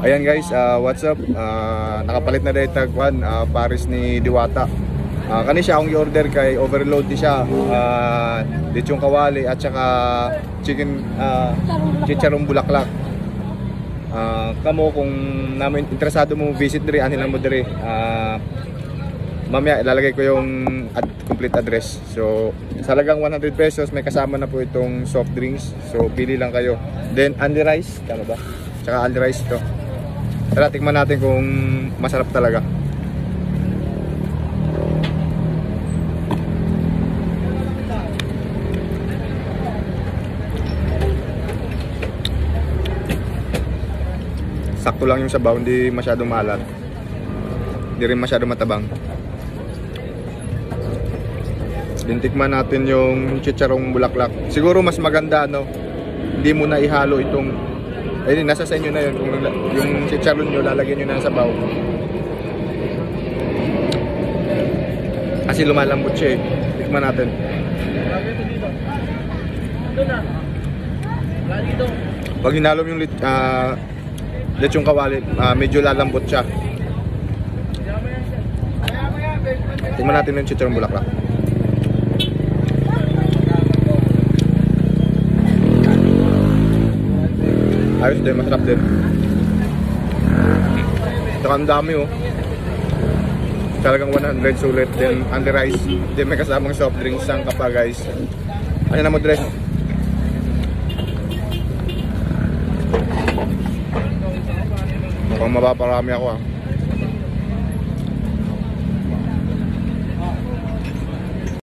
Ayan guys, what's up? Nakapalit na dahil tagwan, Paris ni Diwata. Kani siya akong i-order kay overload di siya. Lechong kawali at saka chicken chicharong bulaklak. Kamo kung namin interesado mo visit diri anhin mo diri. Mamaya ilalagay ko yung complete address. So sa halagang 100 pesos may kasama na po itong soft drinks. So pili lang kayo. Then only rice, tama ba? Tsaka only rice to. Tara, tikman natin kung masarap talaga. Sakto lang yung sabaw, hindi masyadong maalat. Hindi rin masyadong matabang. Tikman natin yung chicharong bulaklak. Siguro mas maganda, no? Hindi mo na ihalo itong... Ayun, nasa sa inyo na yun. Kung yung chicharon nyo, lalagyan nyo na sa sabaw. Kasi lumalambot siya eh. Tikman natin. Pag hinalo yung lechong kawali, medyo lalambot siya. Tikman natin yung chicharong bulaklak. Ayos din, masarap din. Saka ang dami oh. Talagang 100 sulit. Then under rice. Then may kasamang soft drinks sang kapa guys. Ano na mo dress? Mukhang mapaparami ako ah.